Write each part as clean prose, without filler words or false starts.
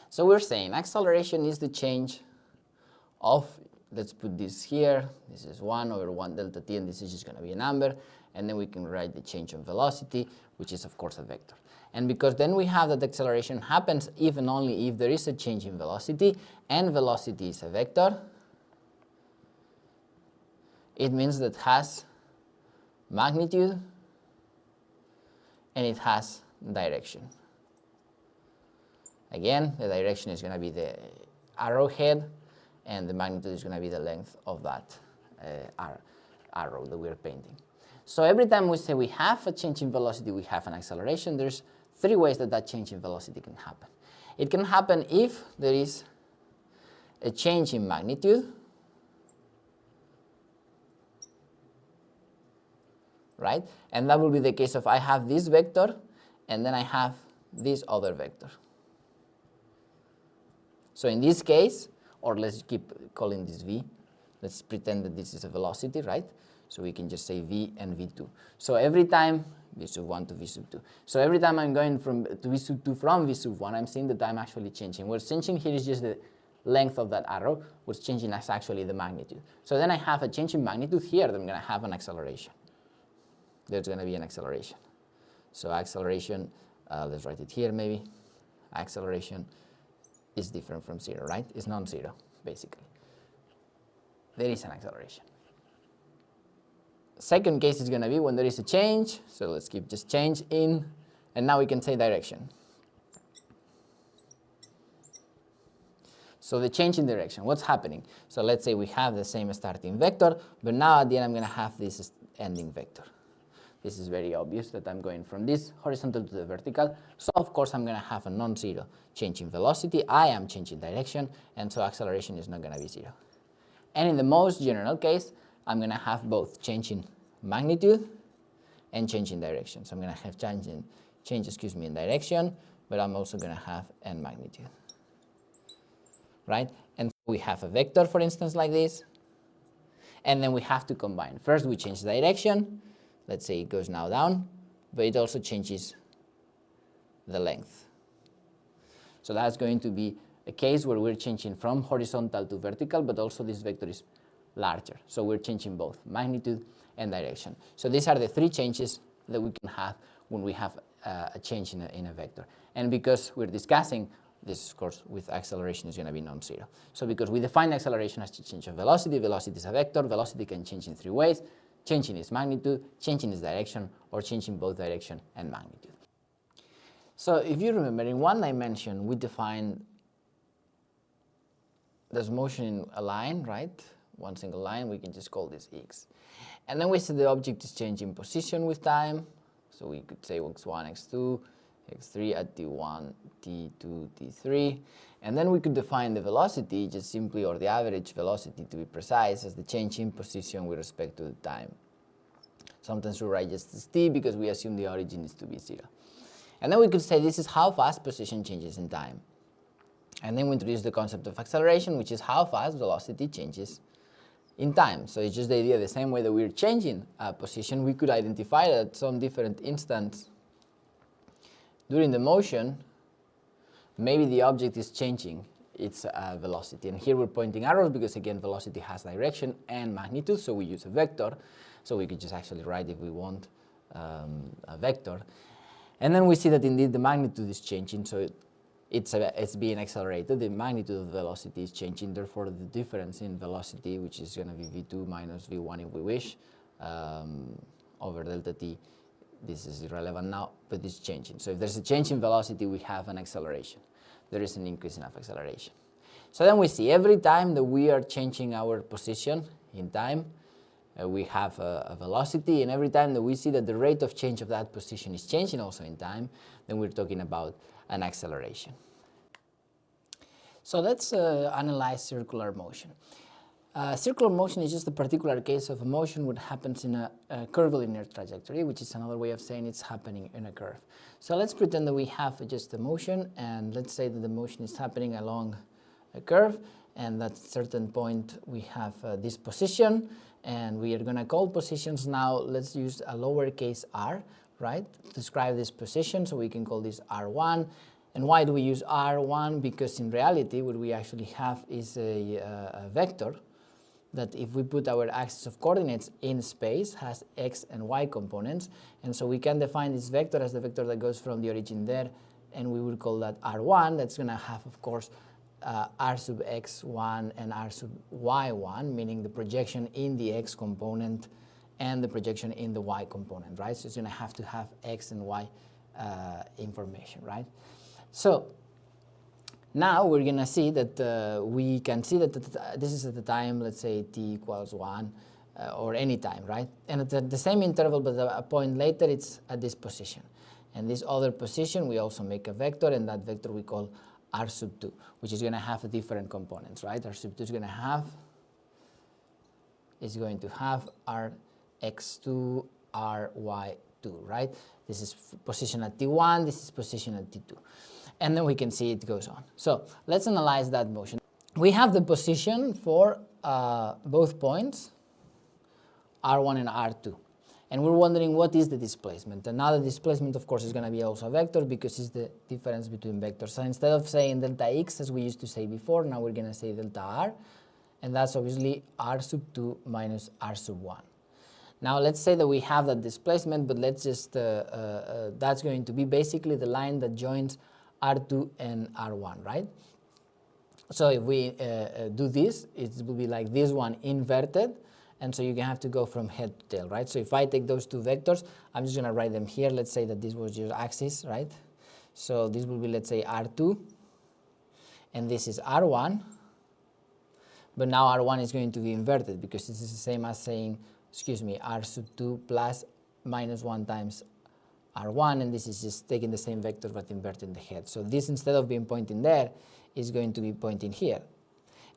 So we're saying acceleration is the change of, let's put this here, this is 1 over 1 delta t, and this is just going to be a number, and then we can write the change of velocity, which is of course a vector. And because then we have that acceleration happens if and only if there is a change in velocity, and velocity is a vector, it means that it has magnitude and it has direction. Again, the direction is going to be the arrowhead, and the magnitude is going to be the length of that arrow that we're painting. So every time we say we have a change in velocity, we have an acceleration, there's 3 ways that that change in velocity can happen. It can happen if there is a change in magnitude, right? And that will be the case of I have this vector and then I have this other vector. So in this case, or let's keep calling this v, let's pretend that this is a velocity, right? So we can just say v and v2. So every time v sub 1 to v sub 2. So every time I'm going to v sub 2 from v sub 1, I'm seeing that I'm actually changing. What's changing here is just the length of that arrow. What's changing is actually the magnitude. So then I have a change in magnitude here, then I'm going to have an acceleration. There's going to be an acceleration. So acceleration, let's write it here maybe. Acceleration is different from 0, right? It's non-zero, basically. There is an acceleration. Second case is going to be when there is a change. So let's keep just change in, and now we can say direction. So the change in direction, what's happening? So let's say we have the same starting vector, but now at the end I'm going to have this ending vector. This is very obvious that I'm going from this horizontal to the vertical. So of course I'm going to have a non-zero change in velocity. I am changing direction, and so acceleration is not going to be 0. And in the most general case, I'm going to have both change in magnitude and change in direction. So I'm going to have change in direction, but I'm also going to have n magnitude, right? And we have a vector, for instance, like this, and then we have to combine. First we change direction. Let's say it goes now down, but it also changes the length. So that's going to be a case where we're changing from horizontal to vertical, but also this vector is larger. So we're changing both magnitude and direction. So these are the 3 changes that we can have when we have a change in a vector. And because we're discussing this, of course, with acceleration is going to be non-zero. So because we define acceleration as a change of velocity, velocity is a vector, velocity can change in 3 ways. Changing its magnitude, changing its direction, or changing both direction and magnitude. So if you remember, in 1 dimension, we define there's motion in a line, right? One single line, we can just call this x. And then we say the object is changing position with time. So we could say x1, x2, x3 at t1, t2, t3. And then we could define the velocity just simply, or the average velocity to be precise, as the change in position with respect to the time. Sometimes we write just as t because we assume the origin is to be 0. And then we could say this is how fast position changes in time. And then we introduce the concept of acceleration, which is how fast velocity changes in time. So it's just the idea, the same way that we're changing a position, we could identify that at some different instance during the motion, maybe the object is changing its velocity. And here we're pointing arrows because, again, velocity has direction and magnitude, so we use a vector. So we could just actually write, if we want, a vector. And then we see that indeed the magnitude is changing, so it's being accelerated. The magnitude of the velocity is changing, therefore the difference in velocity, which is going to be v2 minus v1 if we wish, over delta t. This is irrelevant now, but it's changing. So if there's a change in velocity, we have an acceleration. There is an increase in acceleration. So then we see every time that we are changing our position in time, we have a velocity, and every time that we see that the rate of change of that position is changing also in time, then we're talking about an acceleration. So let's analyze circular motion. Circular motion is just a particular case of a motion which happens in a curvilinear trajectory, which is another way of saying it's happening in a curve. So let's pretend that we have just a motion, and let's say that the motion is happening along a curve, and at a certain point we have this position, and we are going to call positions now. Let's use a lowercase r, right, to describe this position. So we can call this r1, And why do we use R1? Because in reality what we actually have is a vector that if we put our axis of coordinates in space has x and y components, and so we can define this vector as the vector that goes from the origin there, and we would call that R1. That's going to have, of course, r sub x1 and r sub y1, meaning the projection in the x component and the projection in the y component, right? So it's going to have x and y information, right? So now we're going to see that we can see that this is at the time, let's say t equals 1 or any time, right? And at the same interval, but a point later, it's at this position. And this other position, we also make a vector, and that vector we call r sub 2, which is going to have different components, right? R sub 2 is going to have r x2, r y2, right? This is position at t1, this is position at t2. And then we can see it goes on. So let's analyze that motion. We have the position for both points, r1 and r2. And we're wondering what is the displacement. And now the displacement, of course, is going to be also a vector because it's the difference between vectors. So instead of saying delta x, as we used to say before, now we're going to say delta r. And that's obviously r sub 2 minus r sub 1. Now let's say that we have that displacement, but let's just, that's going to be basically the line that joins R2 and R1, right? So if we do this, it will be like this one inverted, and so you have to go from head to tail, right? So if I take those two vectors, I'm just going to write them here. Let's say that this was your axis, right? So this will be, let's say, R2, and this is R1, but now R1 is going to be inverted because this is the same as saying, excuse me, R sub 2 plus minus 1 times R1, and this is just taking the same vector but inverting the head. So this, instead of being pointing there, is going to be pointing here.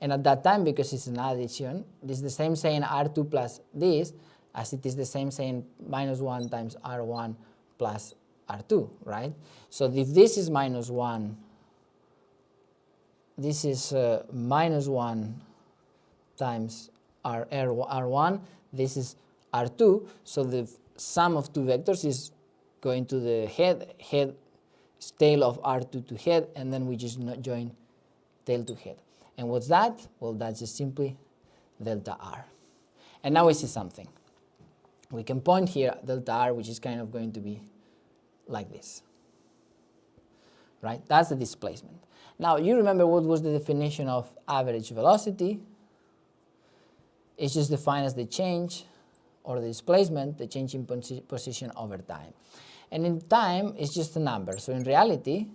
And at that time, because it's an addition, this is the same saying R2 plus this as it is the same saying minus 1 times R1 plus R2, right? So if this is minus 1, this is minus 1 times R1, this is R2, so the sum of two vectors is going to the head, tail of R2 to head, and then we just join tail to head. And what's that? Well, that's just simply delta R. And now we see something. We can point here delta R, which is kind of going to be like this, right? That's the displacement. Now, you remember what was the definition of average velocity? It's just defined as the change or the displacement, the change in position over time. And in time, it's just a number. So in reality,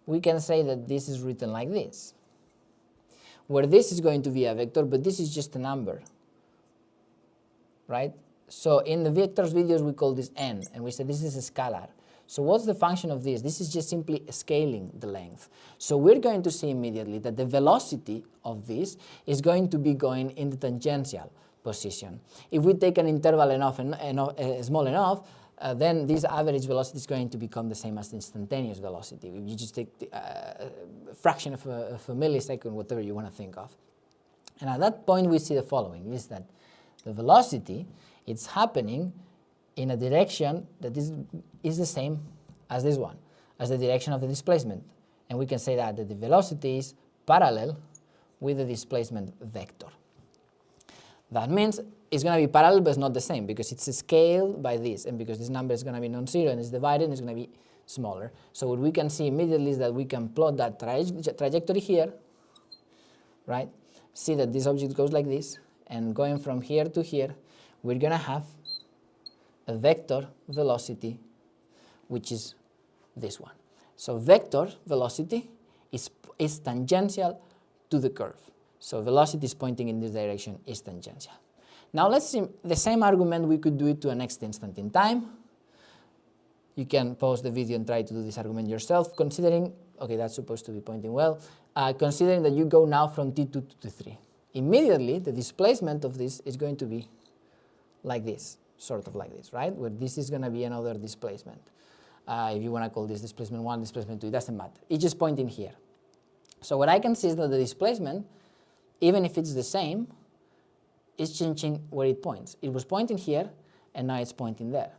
we can say that this is written like this, where this is going to be a vector, but this is just a number, right? So in the vectors videos, we call this n, and we say this is a scalar. So what's the function of this? This is just simply scaling the length. So we're going to see immediately that the velocity of this is going to be going in the tangential position. If we take an interval small enough, then this average velocity is going to become the same as the instantaneous velocity. If you just take the fraction of a millisecond, whatever you want to think of. And at that point, we see the following, is that the velocity, it's happening in a direction that is the same as this one, as the direction of the displacement. And we can say that the velocity is parallel with the displacement vector. That means it's going to be parallel, but it's not the same, because it's scaled by this, and because this number is going to be non-zero and it's divided, and it's going to be smaller. So what we can see immediately is that we can plot that trajectory here, right? See that this object goes like this, and going from here to here, we're going to have a vector velocity, which is this one. So vector velocity is tangential to the curve. So velocity is pointing in this direction is tangential. Now let's see the same argument, we could do it to a next instant in time. You can pause the video and try to do this argument yourself, considering, okay, that's supposed to be pointing well, considering that you go now from T2 to T3. Immediately, the displacement of this is going to be like this, sort of like this, right? Where this is going to be another displacement. If you want to call this displacement 1, displacement 2, it doesn't matter. It's just pointing here. So what I can see is that the displacement, even if it's the same, is changing where it points. It was pointing here, and now it's pointing there.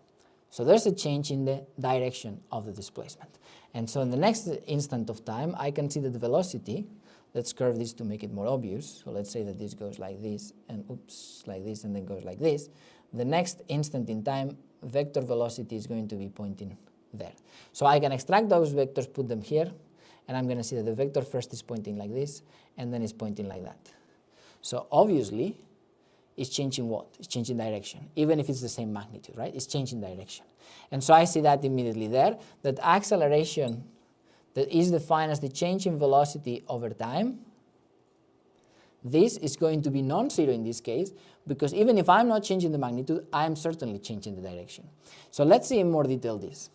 So there's a change in the direction of the displacement. And so in the next instant of time, I can see that the velocity, let's curve this to make it more obvious. So let's say that this goes like this, and oops, like this, and then goes like this. The next instant in time, vector velocity is going to be pointing there. So I can extract those vectors, put them here, and I'm going to see that the vector first is pointing like this, and then it's pointing like that. So obviously, it's changing what? It's changing direction, even if it's the same magnitude, right? It's changing direction. And so I see that immediately there, that acceleration that is defined as the change in velocity over time, this is going to be non-zero in this case, because even if I'm not changing the magnitude, I'm certainly changing the direction. So let's see in more detail this.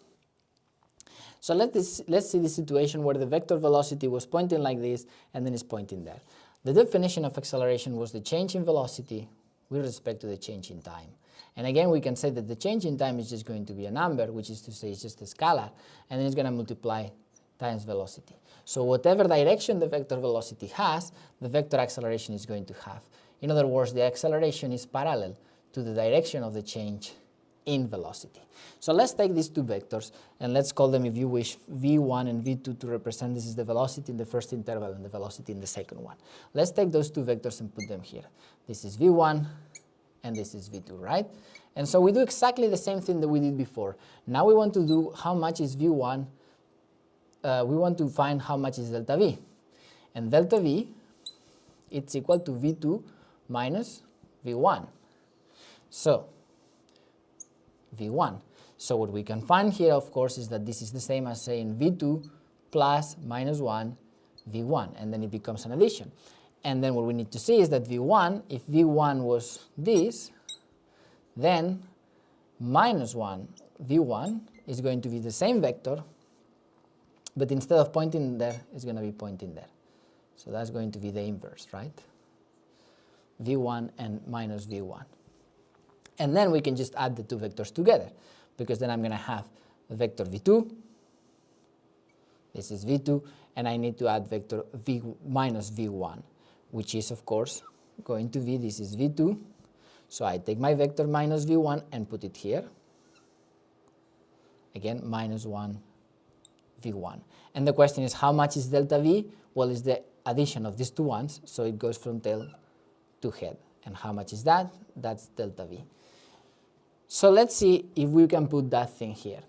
So let's see the situation where the vector velocity was pointing like this, and then it's pointing there. The definition of acceleration was the change in velocity with respect to the change in time. And again, we can say that the change in time is just going to be a number, which is to say it's just a scalar, and then it's going to multiply times velocity. So whatever direction the vector velocity has, the vector acceleration is going to have. In other words, the acceleration is parallel to the direction of the change in velocity. So let's take these two vectors, and let's call them, if you wish, v1 and v2 to represent this is the velocity in the first interval and the velocity in the second one. Let's take those two vectors and put them here. This is v1 and this is v2, right? And so we do exactly the same thing that we did before. Now we want to do how much is v1, we want to find how much is delta v. And delta v, it's equal to v2 minus v1. So v1. So what we can find here, of course, is that this is the same as saying v2 plus minus 1 v1, and then it becomes an addition. And then what we need to see is that v1, if v1 was this, then minus 1 v1 is going to be the same vector, but instead of pointing there, it's going to be pointing there. So that's going to be the inverse, right? v1 and minus v1. And then we can just add the two vectors together, because then I'm going to have the vector v2, this is v2, and I need to add vector v minus v1, which is, of course, going to be, this is v2, so I take my vector minus v1 and put it here, again, minus 1 v1. And the question is, how much is delta v? Well, it's the addition of these two ones, so it goes from tail to head. And how much is that? That's delta v. So let's see if we can put that thing here.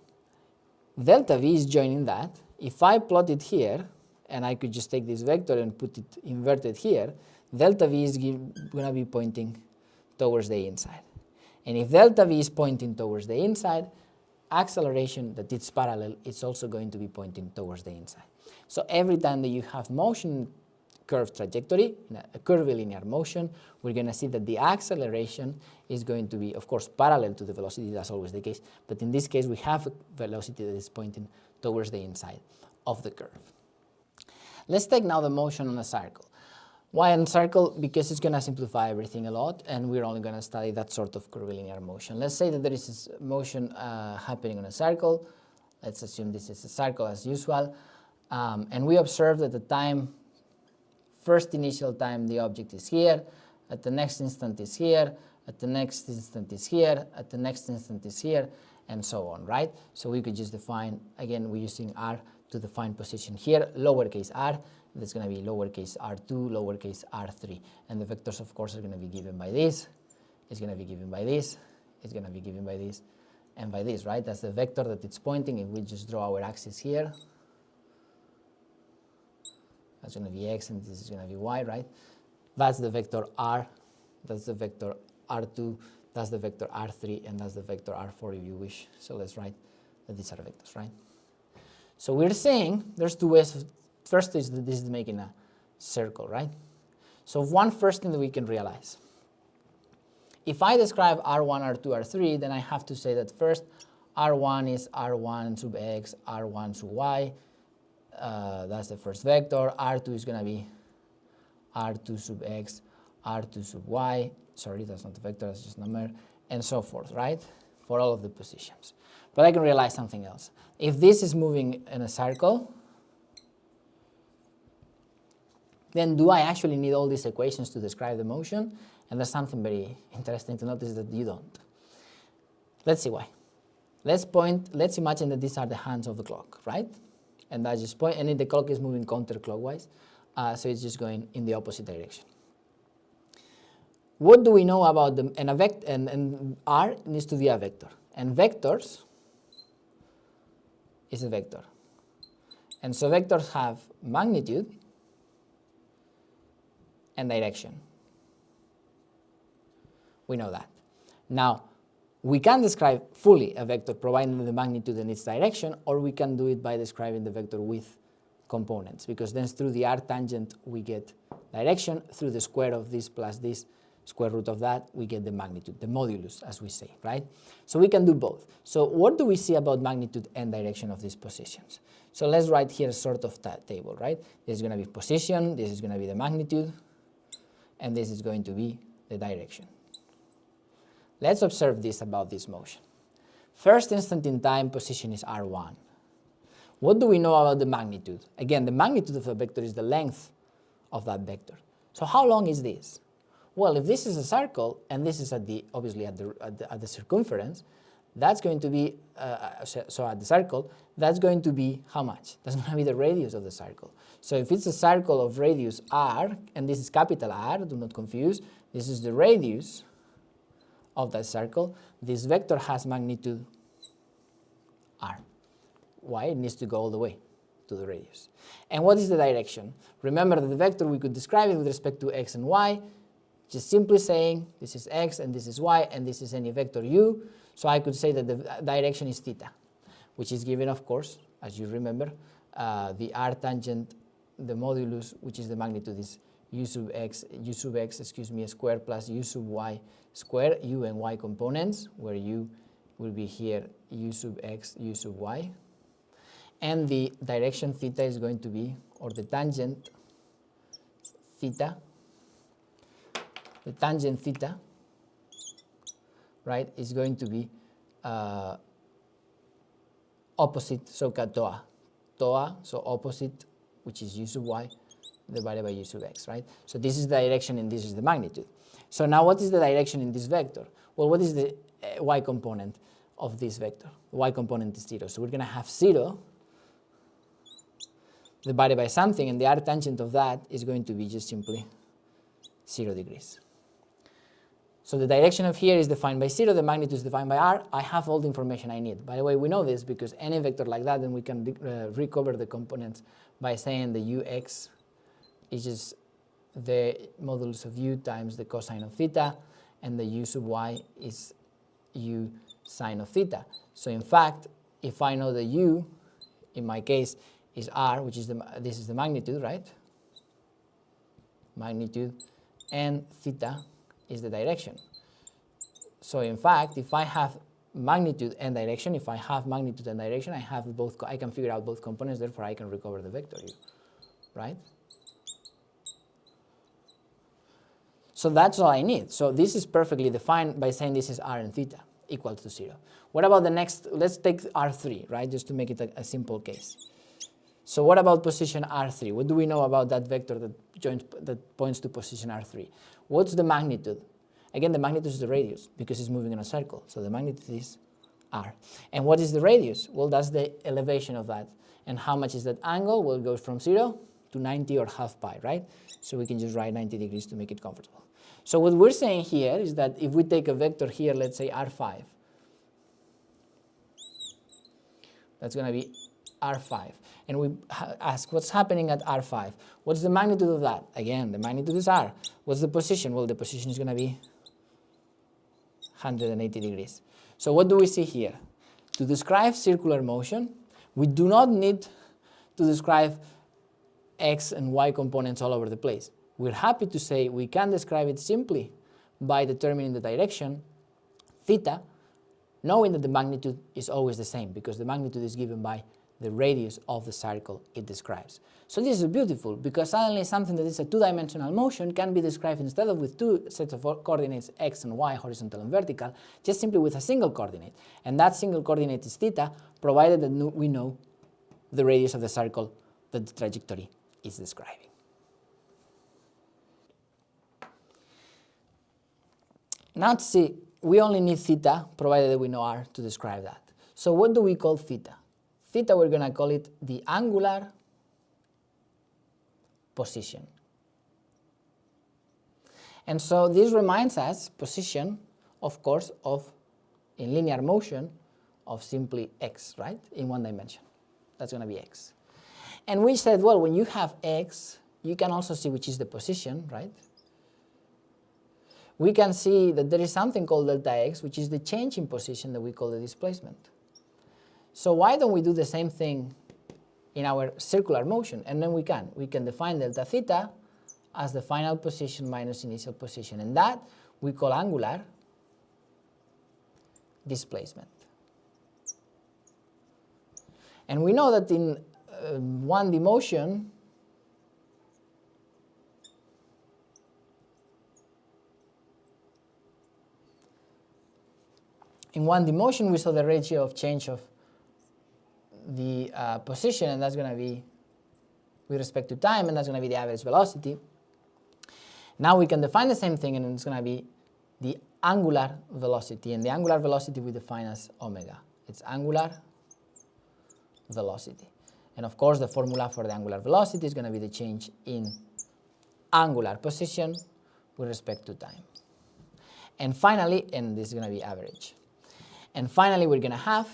Delta v is joining that. If I plot it here, and I could just take this vector and put it inverted here, delta v is going to be pointing towards the inside. And if delta v is pointing towards the inside, acceleration that it's parallel, it's also going to be pointing towards the inside. So every time that you have motion curve trajectory, a curvilinear motion, we're going to see that the acceleration is going to be, of course, parallel to the velocity. That's always the case. But in this case, we have a velocity that is pointing towards the inside of the curve. Let's take now the motion on a circle. Why on a circle? Because it's going to simplify everything a lot, and we're only going to study that sort of curvilinear motion. Let's say that there is a motion happening on a circle. Let's assume this is a circle as usual. And we observe that the time, first initial time, the object is here, at the next instant is here, at the next instant is here, at the next instant is here, and so on, right? So we could just define, again, we're using r to define position here, lowercase r, that's going to be lowercase r2, lowercase r3. And the vectors, of course, are going to be given by this, it's going to be given by this, it's going to be given by this, and by this, right? That's the vector that it's pointing. If we just draw our axis here, that's going to be x, and this is going to be y, right? That's the vector r, that's the vector r2, that's the vector r3, and that's the vector r4 if you wish. So let's write that these are vectors, right? So we're saying there's two ways. First is that this is making a circle, right? So one first thing that we can realize. If I describe r1, r2, r3, then I have to say that first r1 is r1 sub x, r1 sub y. That's the first vector. R2 is going to be R2 sub x, R2 sub y. Sorry, that's not the vector, that's just number, and so forth, right? For all of the positions. But I can realize something else. If this is moving in a circle, then do I actually need all these equations to describe the motion? And there's something very interesting to notice that you don't. Let's see why. let's imagine that these are the hands of the clock, right? And that's just point, and the clock is moving counterclockwise, so it's just going in the opposite direction. What do we know about them? And R needs to be a vector, and vectors is a vector. And so vectors have magnitude and direction. We know that. Now, we can describe fully a vector providing the magnitude and its direction, or we can do it by describing the vector with components, because then through the r tangent we get direction, through the square of this plus this square root of that we get the magnitude, the modulus as we say, right? So we can do both. So what do we see about magnitude and direction of these positions? So let's write here a sort of table, right? This is going to be position, this is going to be the magnitude, and this is going to be the direction. Let's observe this about this motion. First instant in time position is r1. What do we know about the magnitude? Again, the magnitude of a vector is the length of that vector. So how long is this? Well, if this is a circle and this is obviously at the circumference, that's going to be so at the circle, that's going to be how much? That's going to be the radius of the circle. So if it's a circle of radius r, and this is capital R, do not confuse, this is the radius of that circle, this vector has magnitude r. Why? It needs to go all the way to the radius. And what is the direction? Remember that the vector, we could describe it with respect to x and y, just simply saying this is x and this is y and this is any vector u. So I could say that the direction is theta, which is given, of course, as you remember, the r tangent, the modulus, which is the magnitude, is u sub x square plus u sub y square, u and y components, where u will be here u sub x, u sub y. And the direction theta is going to be, or the tangent theta, right, is going to be opposite, so toa, so opposite, which is u sub y divided by u sub x, right? So this is the direction and this is the magnitude. So now what is the direction in this vector? Well, what is the y component of this vector? The y component is 0. So we're going to have 0 divided by something, and the r tangent of that is going to be just simply 0 degrees. So the direction of here is defined by 0, the magnitude is defined by r. I have all the information I need. By the way, we know this because any vector like that, then we can recover the components by saying the ux is just the modulus of u times the cosine of theta, and the u sub y is u sine of theta. So in fact, if I know the u, in my case, is r, which is this is the magnitude, right? Magnitude, and theta is the direction. So in fact, if I have magnitude and direction, I have both. I can figure out both components. Therefore, I can recover the vector u, right? So that's all I need. So this is perfectly defined by saying this is r and theta equal to 0. What about the next? Let's take r3, right, just to make it a simple case. So what about position r3? What do we know about that vector that points to position r3? What's the magnitude? Again, the magnitude is the radius because it's moving in a circle. So the magnitude is r. And what is the radius? Well, that's the elevation of that. And how much is that angle? Well, it goes from 0 to 90 or half pi, right? So we can just write 90 degrees to make it comfortable. So what we're saying here is that if we take a vector here, let's say r5, that's going to be r5. And we ask what's happening at r5. What's the magnitude of that? Again, the magnitude is r. What's the position? Well, the position is going to be 180 degrees. So what do we see here? To describe circular motion, we do not need to describe x and y components all over the place. We're happy to say we can describe it simply by determining the direction, theta, knowing that the magnitude is always the same because the magnitude is given by the radius of the circle it describes. So this is beautiful because suddenly something that is a two-dimensional motion can be described instead of with two sets of coordinates x and y, horizontal and vertical, just simply with a single coordinate. And that single coordinate is theta, provided that we know the radius of the circle that the trajectory is describing. Now to see, we only need theta, provided that we know r, to describe that. So what do we call theta? Theta, we're going to call it the angular position. And so this reminds us, position, of course, of, in linear motion, of simply x, right, in one dimension. That's going to be x. And we said, well, when you have x, you can also see which is the position, right? We can see that there is something called delta x, which is the change in position that we call the displacement. So why don't we do the same thing in our circular motion? And then we can define delta theta as the final position minus initial position, and that we call angular displacement. And we know that in 1D motion, we saw the ratio of change of the position, and that's going to be with respect to time, and that's going to be the average velocity. Now we can define the same thing, and it's going to be the angular velocity, and the angular velocity we define as omega. It's angular velocity. And of course, the formula for the angular velocity is going to be the change in angular position with respect to time. And finally, and this is going to be average. And finally, we're going to have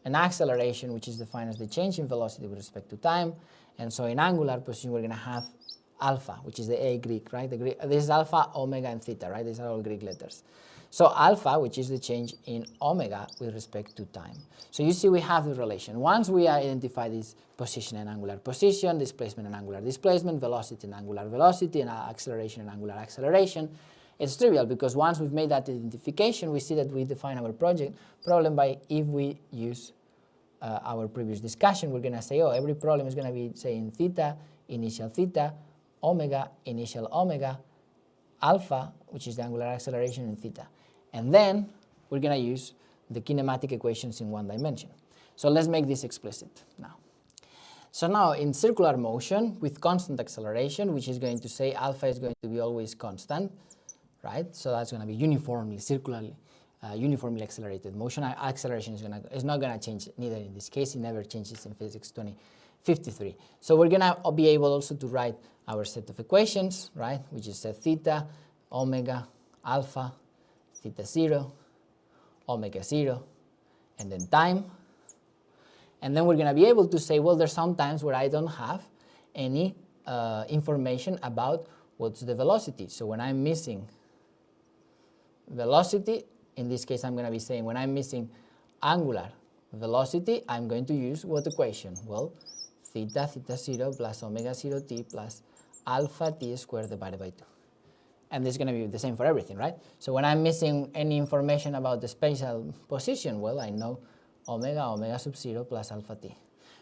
an acceleration, which is defined as the change in velocity with respect to time. And so in angular position, we're going to have alpha, which is the A Greek, right? This is alpha, omega, and theta, right? These are all Greek letters. So alpha, which is the change in omega with respect to time. So you see we have the relation. Once we identify this position and angular position, displacement and angular displacement, velocity and angular velocity, and acceleration and angular acceleration, it's trivial because once we've made that identification, we see that we define our problem by, if we use our previous discussion, we're going to say, oh, every problem is going to be saying theta, initial theta, omega, initial omega, alpha, which is the angular acceleration, and theta. And then we're going to use the kinematic equations in one dimension. So let's make this explicit now. So now in circular motion with constant acceleration, which is going to say alpha is going to be always constant, right? So that's going to be uniformly, circularly, uniformly accelerated motion. Acceleration is not going to change neither in this case. It never changes in physics 2053. So we're going to be able also to write our set of equations, right? Which is set theta, omega, alpha, theta 0, omega 0, and then time. And then we're going to be able to say, well, there's some times where I don't have any information about what's the velocity. So when I'm missing velocity, in this case I'm going to be saying when I'm missing angular velocity, I'm going to use what equation? Well, theta 0 plus omega 0 t plus alpha t squared divided by 2. And this is going to be the same for everything, right? So when I'm missing any information about the spatial position, well, I know omega sub 0 plus alpha t.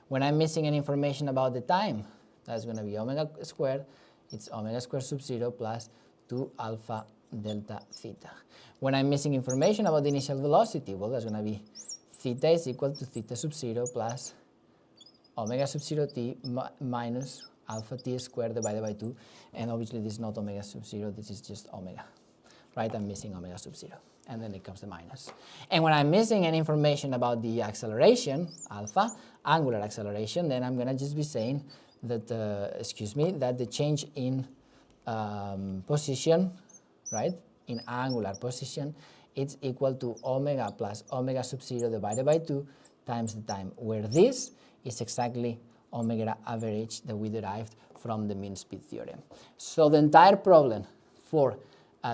When I'm missing any information about the time, that's going to be omega squared, it's omega squared sub 0 plus 2 alpha delta theta. When I'm missing information about the initial velocity, well, that's going to be theta is equal to theta sub 0 plus omega sub 0 t minus alpha t squared divided by 2, and obviously this is not omega sub 0, this is just omega, right? I'm missing omega sub 0, and then it comes the minus. And when I'm missing any information about the acceleration, alpha, angular acceleration, then I'm going to just be saying that, that the change in position, right, in angular position, it's equal to omega plus omega sub 0 divided by 2 times the time, where this is exactly omega average that we derived from the mean speed theorem. So the entire problem for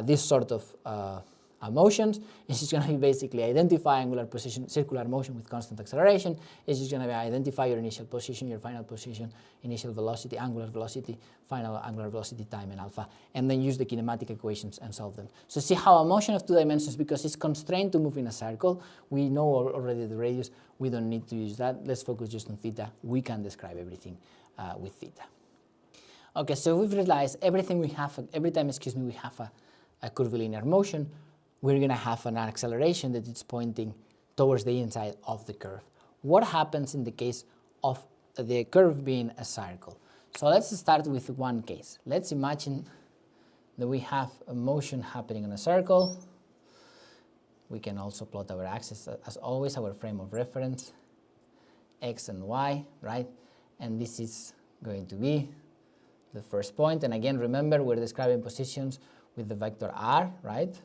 this sort of motions is just going to be basically identify angular position, circular motion with constant acceleration. It's just going to be identify your initial position, your final position, initial velocity, angular velocity, final angular velocity, time, and alpha, and then use the kinematic equations and solve them. So see how a motion of 2 dimensions, because it's constrained to move in a circle, we know already the radius, we don't need to use that. Let's focus just on theta. We can describe everything with theta. Okay, so we've realized everything we have, every time, we have a curvilinear motion, we're going to have an acceleration that is pointing towards the inside of the curve. What happens in the case of the curve being a circle? So let's start with one case. Let's imagine that we have a motion happening in a circle, we can also plot our axis as always, our frame of reference, x and y, right? And this is going to be the first point. And again, remember, we're describing positions with the vector r, right?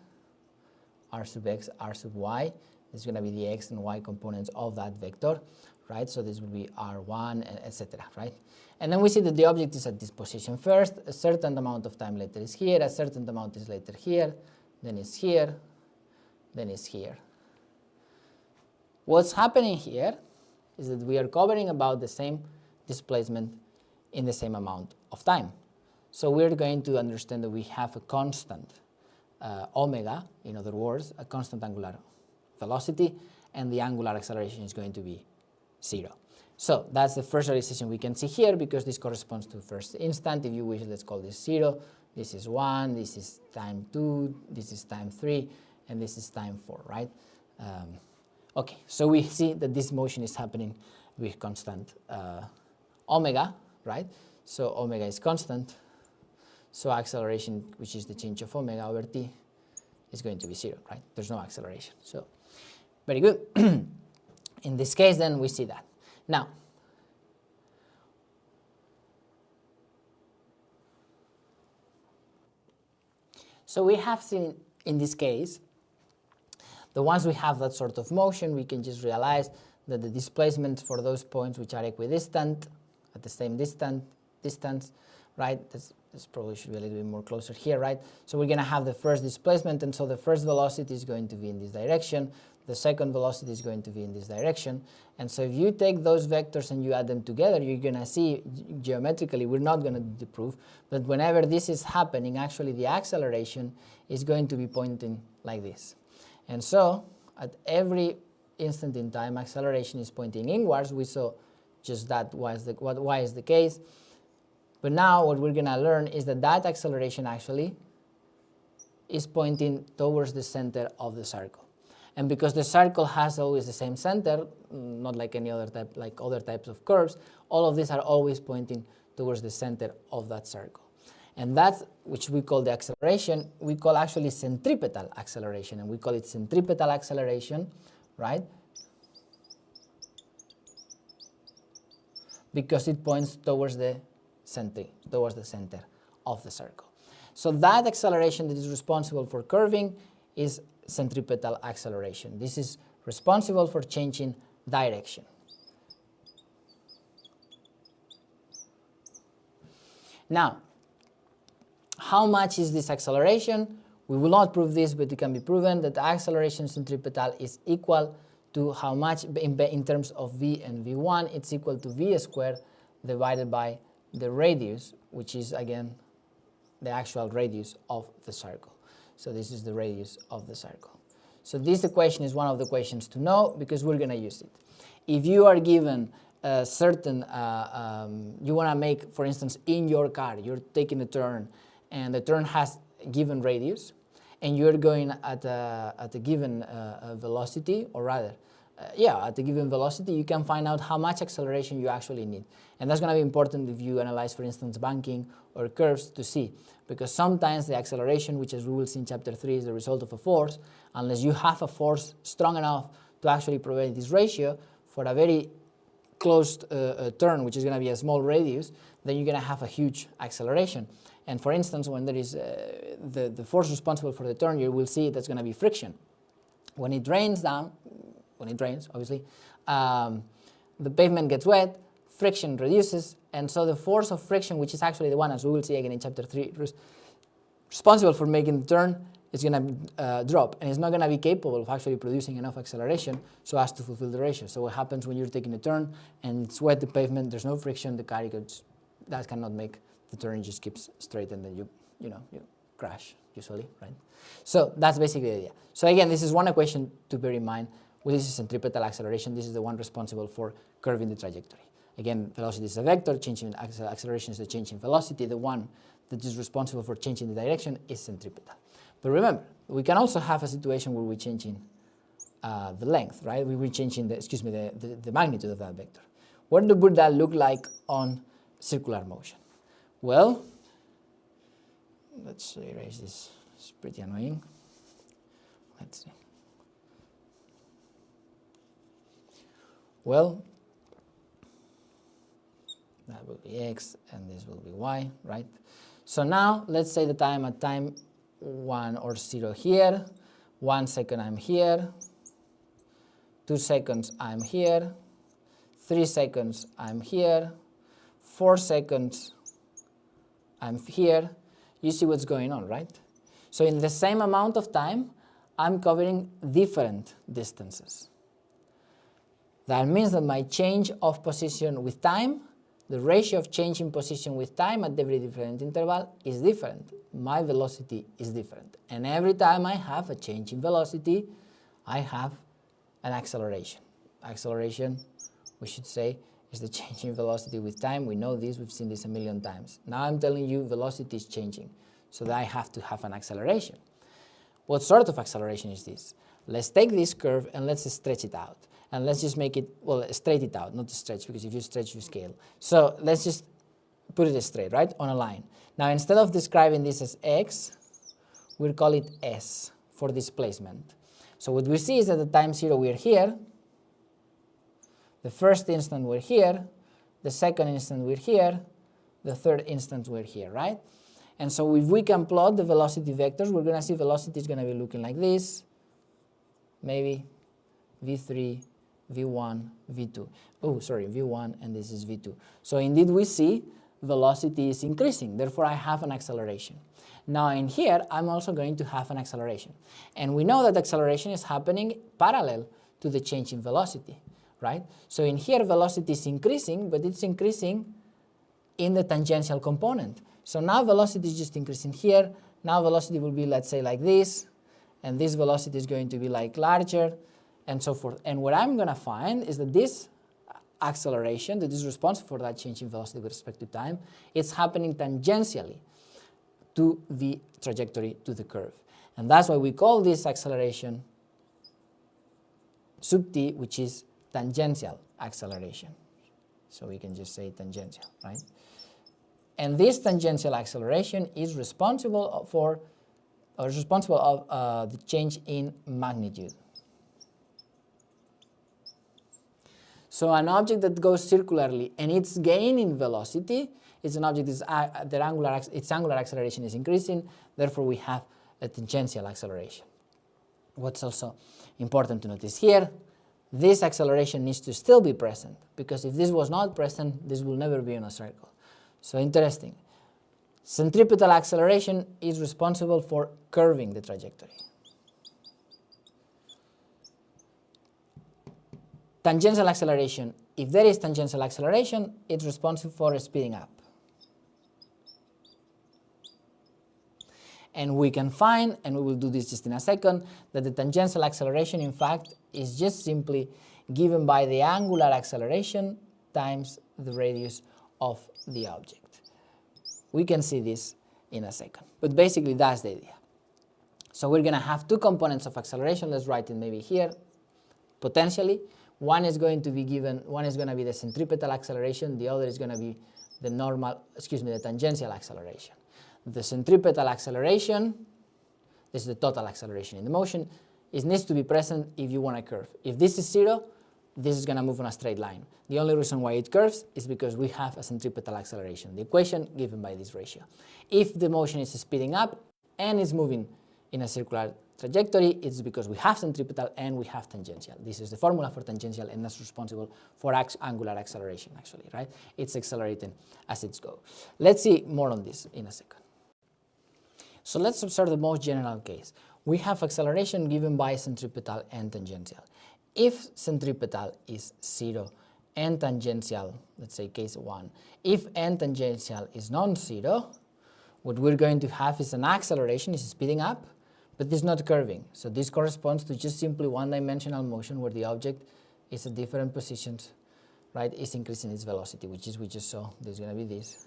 R sub x, R sub y. This is going to be the x and y components of that vector, right? So this will be r1, etc., right? And then we see that the object is at this position first, a certain amount of time later is here, a certain amount is later here, then is here, then is here. What's happening here is that we are covering about the same displacement in the same amount of time. So we're going to understand that we have a constant omega, in other words, a constant angular velocity, and the angular acceleration is going to be 0. So that's the first realization we can see here, because this corresponds to first instant. If you wish, let's call this 0. This is 1, this is time 2, this is time 3, and this is time 4, right? Okay, so we see that this motion is happening with constant omega, right? So omega is constant, so acceleration, which is the change of omega over t, is going to be 0, right? There's no acceleration. So very good. In this case, then, we see that. Now, so we have seen in this case that once we have that sort of motion, we can just realize that the displacement for those points which are equidistant at the same distance, right? This probably should be a little bit more closer here, right? So we're going to have the first displacement, and so the first velocity is going to be in this direction, the second velocity is going to be in this direction, and so if you take those vectors and you add them together, you're going to see geometrically, we're not going to do the proof, but whenever this is happening, actually the acceleration is going to be pointing like this. And so at every instant in time, acceleration is pointing inwards. We saw just that why is the case. But now what we're going to learn is that that acceleration actually is pointing towards the center of the circle. And because the circle has always the same center, not like any other type, like other types of curves, all of these are always pointing towards the center of that circle. And that's, which we call the acceleration, we call actually centripetal acceleration, and we call it centripetal acceleration, right? Because it points towards the center of the circle. So that acceleration that is responsible for curving is centripetal acceleration. This is responsible for changing direction. Now, how much is this acceleration? We will not prove this, but it can be proven that the acceleration centripetal is equal to how much, in terms of v and v1, it's equal to v squared divided by the radius, which is again the actual radius of the circle. So this is the radius of the circle. So this equation is one of the questions to know, because we're going to use it. If you are given a certain, you want to make, for instance, in your car, you're taking a turn, and the turn has given radius, and you're going at a given velocity, or rather, at a given velocity, you can find out how much acceleration you actually need. And that's going to be important if you analyze, for instance, banking or curves to see. Because sometimes the acceleration, which as we will see in chapter 3, is the result of a force, unless you have a force strong enough to actually provide this ratio for a very closed turn, which is going to be a small radius, then you're going to have a huge acceleration. And for instance, when there is the force responsible for the turn, you will see that's going to be friction. When it rains, obviously, the pavement gets wet, friction reduces, and so the force of friction, which is actually the one, as we will see again in chapter 3, responsible for making the turn, is going to drop, and it's not going to be capable of actually producing enough acceleration so as to fulfill the ratio. So what happens when you're taking a turn and it's wet, the pavement, there's no friction, the car that cannot make the turn, just keeps straight, and then you crash usually, right? So that's basically the idea. So again, this is one equation to bear in mind. Well, this is centripetal acceleration. This is the one responsible for curving the trajectory. Again, velocity is a vector, changing acceleration is the change in velocity. The one that is responsible for changing the direction is centripetal. But remember, we can also have a situation where we're changing the length, right? We're changing the magnitude of that vector. What would that look like on circular motion? Well, let's erase this. It's pretty annoying. Let's see. Well, that will be x and this will be y, right? So now let's say that I'm at time 1 or 0 here, 1 second I'm here, 2 seconds I'm here, 3 seconds I'm here, 4 seconds I'm here. You see what's going on, right? So in the same amount of time, I'm covering different distances. That means that my change of position with time, the ratio of change in position with time at every different interval is different. My velocity is different. And every time I have a change in velocity, I have an acceleration. Acceleration, we should say, is the change in velocity with time. We know this, we've seen this a million times. Now I'm telling you velocity is changing, so that I have to have an acceleration. What sort of acceleration is this? Let's take this curve and let's stretch it out. And let's just make it, well, straight it out, not stretch, because if you stretch, you scale. So let's just put it straight, right, on a line. Now instead of describing this as x, we'll call it s for displacement. So what we see is that at time 0 we're here, the first instant we're here, the second instant we're here, the third instant we're here, right? And so if we can plot the velocity vectors, we're going to see velocity is going to be looking like this, maybe v3, v1, v2. Oh, sorry, v1 and this is v2. So indeed we see velocity is increasing, therefore I have an acceleration. Now in here, I'm also going to have an acceleration. And we know that acceleration is happening parallel to the change in velocity, right? So in here, velocity is increasing, but it's increasing in the tangential component. So now velocity is just increasing here. Now velocity will be, let's say, like this, and this velocity is going to be like larger, and so forth. And what I'm going to find is that this acceleration that is responsible for that change in velocity with respect to time, it's happening tangentially to the trajectory, to the curve. And that's why we call this acceleration sub t, which is tangential acceleration. So we can just say tangential, right? And this tangential acceleration is responsible for, or is responsible of the change in magnitude. So an object that goes circularly and its gain in velocity is an object that its angular acceleration is increasing, therefore we have a tangential acceleration. What's also important to notice here, this acceleration needs to still be present, because if this was not present, this will never be in a circle. So interesting. Centripetal acceleration is responsible for curving the trajectory. Tangential acceleration, if there is tangential acceleration, it's responsible for speeding up. And we can find, and we will do this just in a second, that the tangential acceleration, in fact, is just simply given by the angular acceleration times the radius of the object. We can see this in a second, but basically that's the idea. So we're going to have two components of acceleration. Let's write it maybe here, potentially. One is going to be given, one is going to be the centripetal acceleration, the other is going to be the tangential acceleration. The centripetal acceleration, this is the total acceleration in the motion, it needs to be present if you want a curve. If this is 0, this is going to move on a straight line. The only reason why it curves is because we have a centripetal acceleration, the equation given by this ratio. If the motion is speeding up and is moving in a circular trajectory, it's because we have centripetal and we have tangential. This is the formula for tangential, and that's responsible for angular acceleration, actually, right? It's accelerating as it goes. Let's see more on this in a second. So let's observe the most general case. We have acceleration given by centripetal and tangential. If centripetal is 0 and tangential, let's say case 1, if and tangential is non-zero, what we're going to have is an acceleration, is speeding up, but this is not curving. So this corresponds to just simply one-dimensional motion where the object is at different positions, right, is increasing its velocity, which is we just saw. There's going to be this,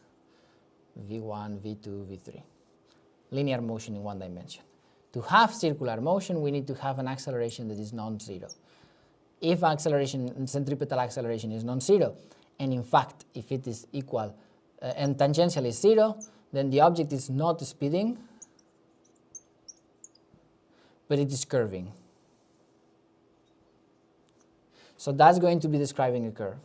v1, v2, v3. Linear motion in one dimension. To have circular motion, we need to have an acceleration that is non-zero. If acceleration, centripetal acceleration is non-zero, and in fact, if it is equal and tangential is 0, then the object is not speeding, but it is curving. So that's going to be describing a curve.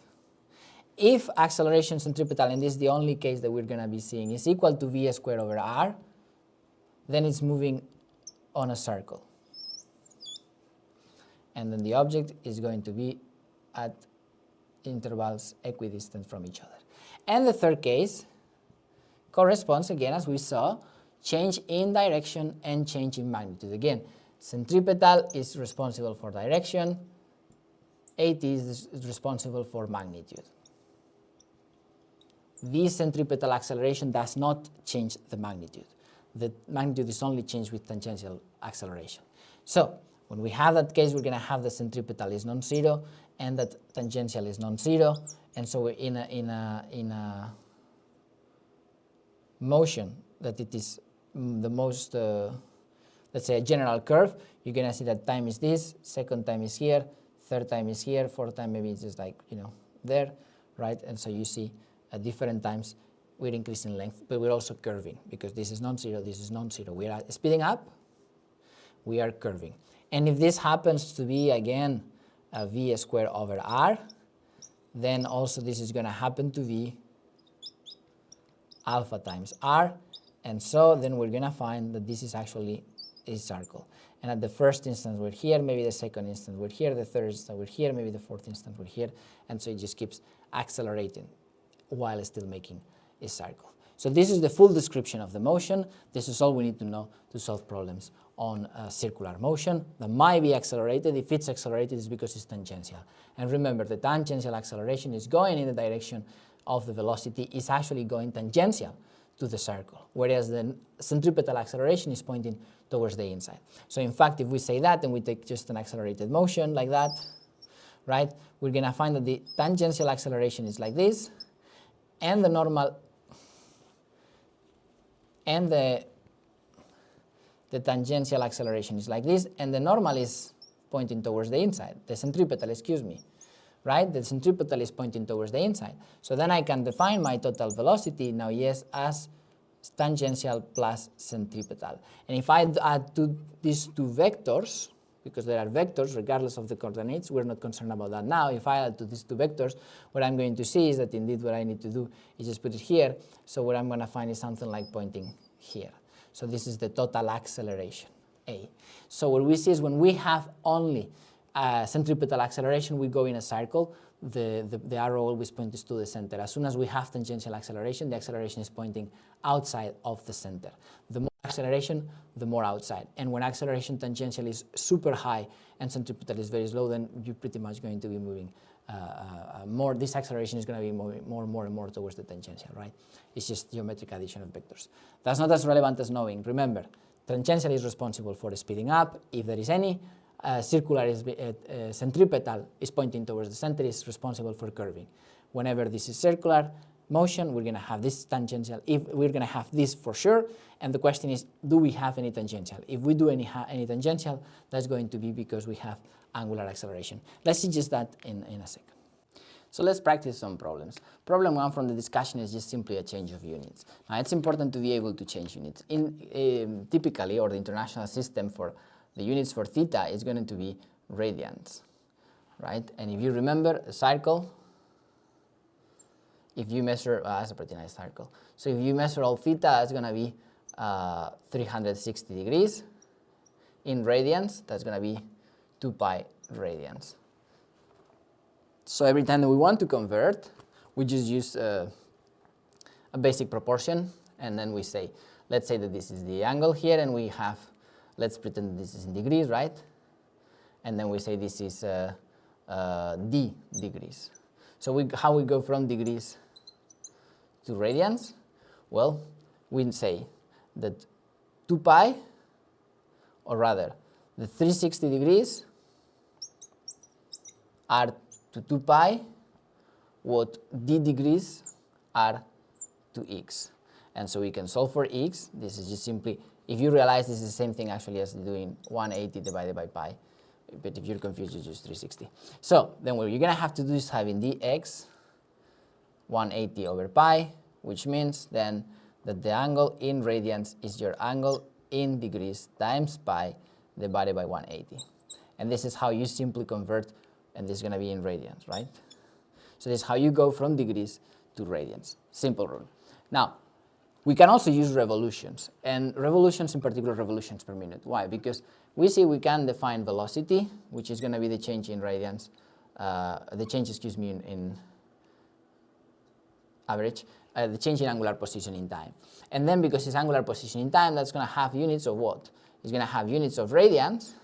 If acceleration centripetal, and this is the only case that we're going to be seeing, is equal to v squared over r, then it's moving on a circle. And then the object is going to be at intervals equidistant from each other. And the third case corresponds, again, as we saw, change in direction and change in magnitude. Again, centripetal is responsible for direction, AT is responsible for magnitude. This centripetal acceleration does not change the magnitude. The magnitude is only changed with tangential acceleration. So when we have that case, we're going to have the centripetal is non-zero and that tangential is non-zero, and so we're in a motion that it is the most, let's say, a general curve. You're going to see that time is this, second time is here, third time is here, fourth time maybe it's just like, there, right? And so you see at different times we're increasing length, but we're also curving because this is non-zero, this is non-zero. We are speeding up, we are curving. And if this happens to be, again, a v squared over r, then also this is going to happen to be alpha times r, and so then we're going to find that this is actually a circle. And at the first instance we're here, maybe the second instance we're here, the third instance we're here, maybe the fourth instance we're here, and so it just keeps accelerating while still making a circle. So this is the full description of the motion. This is all we need to know to solve problems on circular motion that might be accelerated. If it's accelerated, it's because it's tangential. And remember, the tangential acceleration is going in the direction of the velocity, is actually going tangential to the circle, whereas the centripetal acceleration is pointing towards the inside. So in fact, if we say that and we take just an accelerated motion like that, right, we're going to find that the tangential acceleration is like this, and the normal, and the tangential acceleration is like this, and the normal is pointing towards the inside, the centripetal, excuse me, right? The centripetal is pointing towards the inside. So then I can define my total velocity now, yes, as tangential plus centripetal. And if I add these two vectors, because there are vectors regardless of the coordinates, we're not concerned about that now. If I add to these two vectors, what I'm going to see is that indeed what I need to do is just put it here. So what I'm going to find is something like pointing here. So this is the total acceleration, A. So what we see is when we have only centripetal acceleration, we go in a circle. The arrow always points to the center. As soon as we have tangential acceleration, the acceleration is pointing outside of the center. The more acceleration, the more outside. And when acceleration tangential is super high and centripetal is very slow, then you're pretty much going to be moving more. This acceleration is going to be more and more towards the tangential, right? It's just geometric addition of vectors. That's not as relevant as knowing. Remember, tangential is responsible for speeding up, if there is any. Circular is centripetal is pointing towards the center, is responsible for curving. Whenever this is circular motion, we're going to have this tangential. If we're going to have this for sure, and the question is, do we have any tangential? If we do any tangential, that's going to be because we have angular acceleration. Let's see just that in a second. So let's practice some problems. Problem 1 from the discussion is just simply a change of units. Now it's important to be able to change units. Typically, or the international system for the units for theta is going to be radians, right? And if you remember a circle, if you measure, that's a pretty nice circle. So if you measure all theta, it's going to be 360 degrees. In radians, that's going to be 2 pi radians. So every time that we want to convert, we just use a basic proportion, and then we say, let's say that this is the angle here, and we have, let's pretend this is in degrees, right? And then we say this is d degrees. So how we go from degrees to radians? Well, we say that 2 pi, or rather, the 360 degrees are to 2 pi what d degrees are to x. And so we can solve for x. This is just simply, if you realize this is the same thing actually as doing 180 divided by pi, but if you're confused, you use 360. So then what you're going to have to do is having dx 180 over pi, which means then that the angle in radians is your angle in degrees times pi divided by 180. And this is how you simply convert and this is going to be in radians, right? So this is how you go from degrees to radians. Simple rule. Now, we can also use revolutions, and revolutions, in particular revolutions per minute. Why? Because we see we can define velocity, which is going to be the change in radians, the change, excuse me, in average, the change in angular position in time. And then because it's angular position in time, that's going to have units of what? It's going to have units of radians,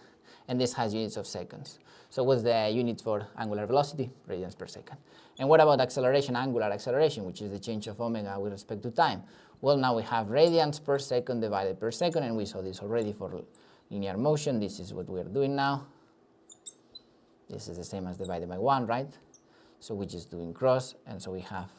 and this has units of seconds. So what's the unit for angular velocity? Radians per second. And what about acceleration, angular acceleration, which is the change of omega with respect to time? Well, now we have radians per second divided per second, and we saw this already for linear motion. This is what we're doing now. This is the same as divided by 1, right? So we're just doing cross, and so we have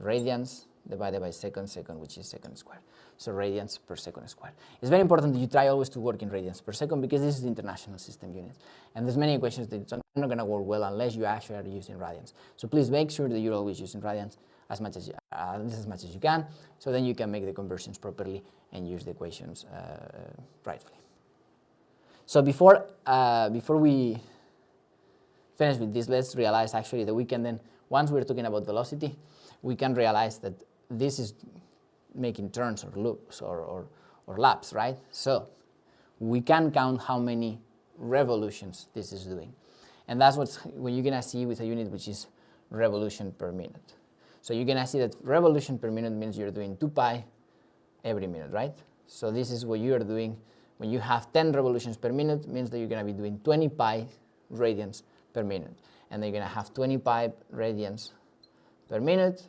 radians divided by second, which is second squared. So radians per second squared. It's very important that you try always to work in radians per second, because this is the international system unit. And there's many equations that are not going to work well unless you actually are using radians. So please make sure that you're always using radians as much as you can, so then you can make the conversions properly and use the equations rightfully. So before we finish with this, let's realize actually that we can then, once we're talking about velocity, we can realize that this is making turns or loops or laps, right? So we can count how many revolutions this is doing. And that's what you're going to see with a unit which is revolution per minute. So you're going to see that revolution per minute means you're doing 2 pi every minute, right? So this is what you are doing. When you have 10 revolutions per minute, means that you're going to be doing 20 pi radians per minute. And then you're going to have 20 pi radians per minute.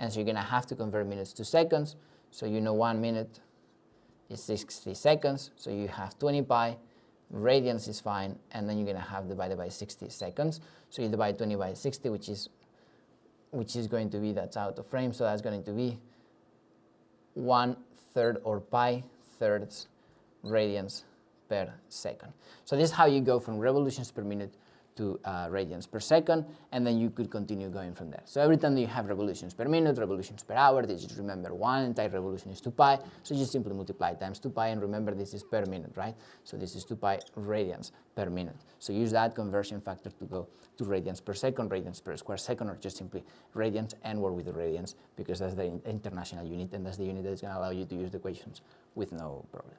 And so you're going to have to convert minutes to seconds. So you know 1 minute is 60 seconds. So you have 20 pi radians is fine. And then you're going to have divided by 60 seconds. So you divide 20 by 60, which is going to be, that's out of frame, so that's going to be 1/3 or pi thirds radians per second. So this is how you go from revolutions per minute to radians per second, and then you could continue going from there. So every time that you have revolutions per minute, revolutions per hour, just remember one entire revolution is 2 pi, so just simply multiply times 2 pi, and remember this is per minute, right? So this is 2 pi radians per minute. So use that conversion factor to go to radians per second, radians per square second, or just simply radians, and work with the radians, because that's the international unit, and that's the unit that's going to allow you to use the equations with no problem.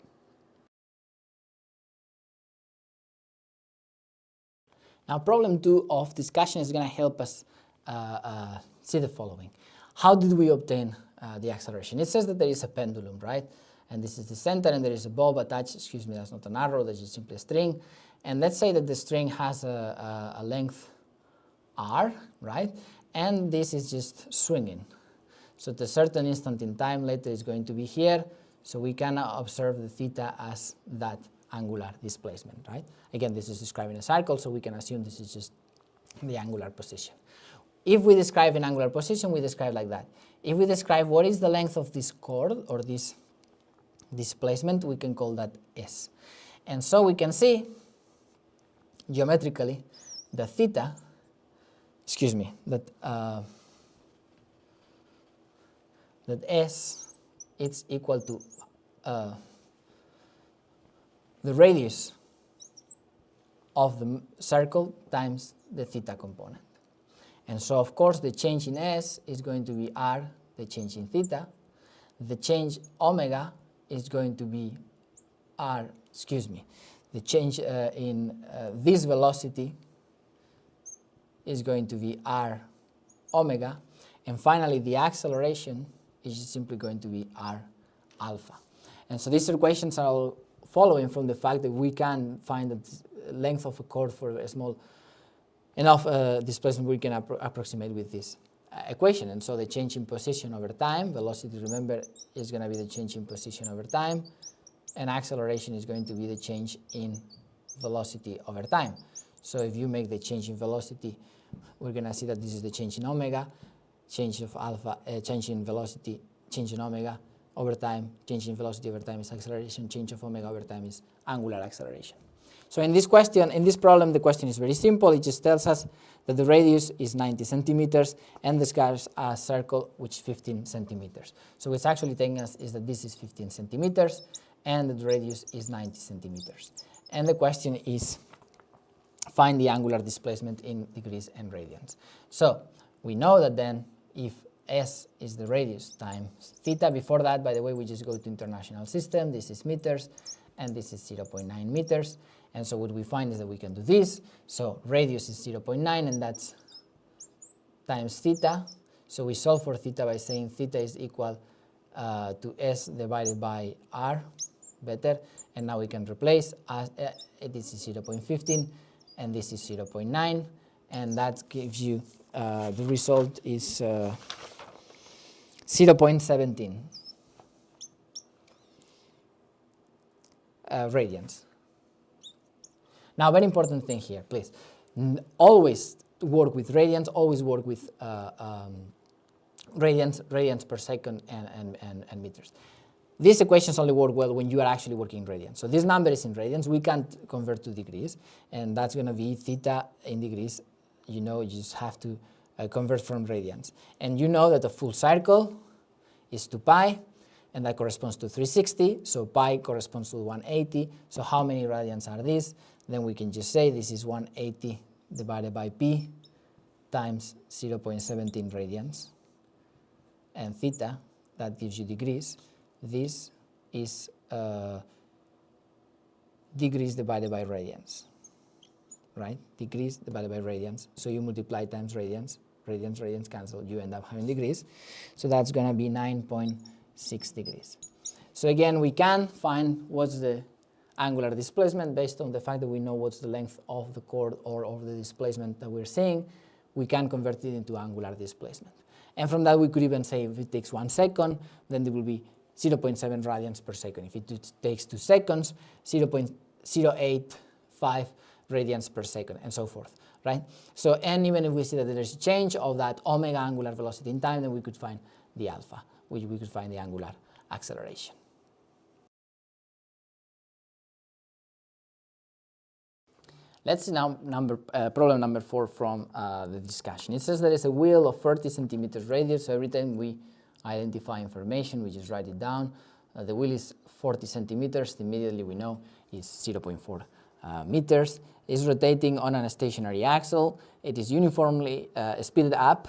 Now, problem 2 of discussion is going to help us see the following. How did we obtain the acceleration? It says that there is a pendulum, right? And this is the center, and there is a bulb attached. Excuse me, that's not an arrow, that's just simply a string. And let's say that the string has a length r, right? And this is just swinging. So at a certain instant in time later it's going to be here, so we can observe the theta as that angular displacement, right? Again, this is describing a circle, so we can assume this is just the angular position. If we describe an angular position, we describe like that. If we describe what is the length of this chord or this displacement, we can call that S. And so we can see geometrically the theta, that S is equal to the radius of the circle times the theta component. And so, of course, the change in S is going to be R, the change in theta. The change omega is going to be the change in this velocity is going to be R omega. And finally, the acceleration is simply going to be R alpha. And so these equations are all following from the fact that we can find the length of a chord for a small enough displacement we can approximate with this equation. And so the change in position over time, velocity, remember, is going to be the change in position over time, and acceleration is going to be the change in velocity over time. So if you make the change in velocity, we're going to see that this is the change in omega, change of alpha, change in velocity, change in omega over time, change in velocity over time is acceleration, change of omega over time is angular acceleration. So in this question, in this problem, the question is very simple. It just tells us that the radius is 90 centimeters and describes a circle which is 15 centimeters. So what's actually telling us is that this is 15 centimeters and that the radius is 90 centimeters. And the question is find the angular displacement in degrees and radians. So we know that then if s is the radius times theta, before that, by the way, we just go to international system, this is meters, and this is 0.9 meters, and so what we find is that we can do this, so radius is 0.9, and that's times theta, so we solve for theta by saying theta is equal to s divided by r, better, and now we can replace, this is 0.15, and this is 0.9, and that gives you, the result is 0.17 radians. Now, very important thing here, please. Always work with radians, always work with radians per second and meters. These equations only work well when you are actually working in radians. So this number is in radians, we can't convert to degrees, and that's going to be theta in degrees. You know, you just have to convert from radians. And you know that a full circle is 2 pi, and that corresponds to 360, so pi corresponds to 180. So how many radians are these? Then we can just say this is 180 divided by p times 0.17 radians. And theta, that gives you degrees. This is degrees divided by radians, right? Degrees divided by radians. So you multiply times radians, radians cancel, you end up having degrees. So that's going to be 9.6 degrees. So again, we can find what's the angular displacement based on the fact that we know what's the length of the chord or of the displacement that we're seeing. We can convert it into angular displacement. And from that, we could even say if it takes 1 second, then there will be 0.7 radians per second. If it takes 2 seconds, 0.085 radians per second, and so forth, right? So, and even if we see that there is a change of that omega angular velocity in time, then we could find the alpha, which we could find the angular acceleration. Let's see now problem number 4 from the discussion. It says there is a wheel of 30 centimeters radius, so every time we identify information, we just write it down. The wheel is 40 centimeters, immediately we know is 0.4 meters. It's rotating on a stationary axle. It is uniformly speeded up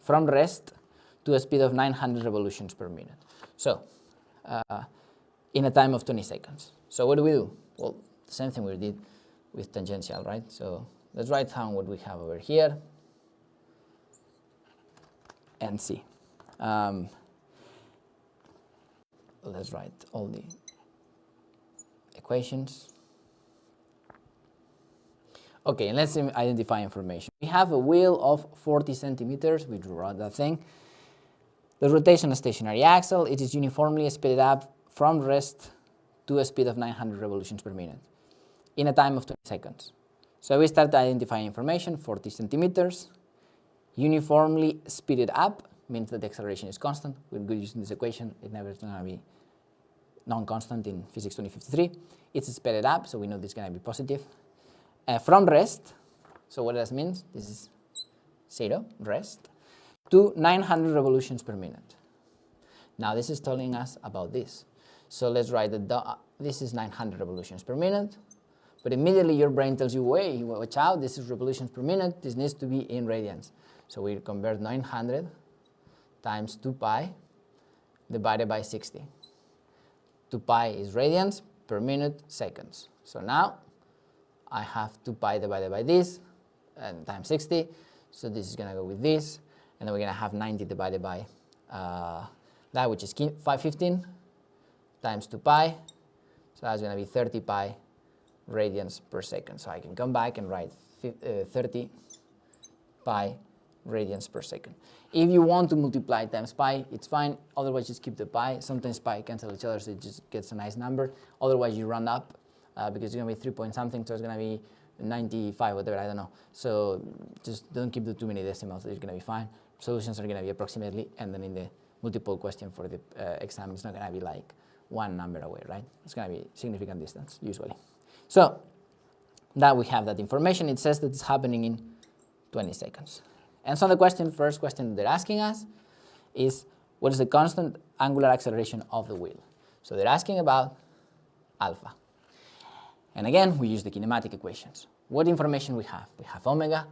from rest to a speed of 900 revolutions per minute. So, in a time of 20 seconds. So what do? Well, the same thing we did with tangential, right? So let's write down what we have over here and see. Let's write all the equations. Okay, and let's identify information. We have a wheel of 40 centimeters, we draw that thing. The rotation of stationary axle, it is uniformly speeded up from rest to a speed of 900 revolutions per minute in a time of 20 seconds. So we start identifying information, 40 centimeters, uniformly speeded up, means that the acceleration is constant. We're good using this equation, it never is going to be non-constant in physics 2053. It's speeded up, so we know this is going to be positive. From rest, so what that means, this is 0, rest, to 900 revolutions per minute. Now this is telling us about this. So let's write it down. This is 900 revolutions per minute, but immediately your brain tells you, wait, watch out, this is revolutions per minute, this needs to be in radians. So we convert 900 times 2 pi divided by 60. 2 pi is radians per minute seconds. So now I have 2 pi divided by this and times 60. So this is going to go with this. And then we're going to have 90 divided by that, which is 515 times 2 pi. So that's going to be 30 pi radians per second. So I can come back and write 30 pi radians per second. If you want to multiply times pi, it's fine. Otherwise, just keep the pi. Sometimes pi cancel each other, so it just gets a nice number. Otherwise, you round up because it's going to be 3 point something, so it's going to be 95, whatever, I don't know. So just don't keep the too many decimals, it's going to be fine. Solutions are going to be approximately, and then in the multiple question for the exam, it's not going to be like one number away, right? It's going to be significant distance, usually. So now we have that information. It says that it's happening in 20 seconds. And so the first question they're asking us is, what is the constant angular acceleration of the wheel? So they're asking about alpha. And again, we use the kinematic equations. what information we have? We have omega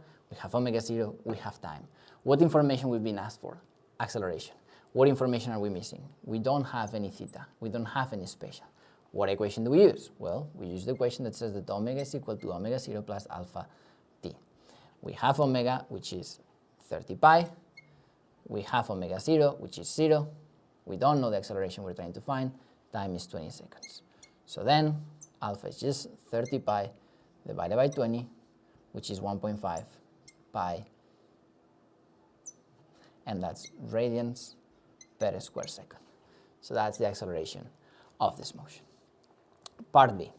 0, we have time. What information we've been asked for? Acceleration. What information are we missing? We don't have any theta. We don't have any spatial. What equation do we use? Well, we use the equation that says that omega is equal to omega 0 plus alpha t. We have omega, which is 30 pi. We have omega 0, which is 0. We don't know the acceleration we're trying to find. Time is 20 seconds. So then alpha is just 30 pi divided by 20, which is 1.5 pi, and that's radians per square second. So that's the acceleration of this motion. Part B.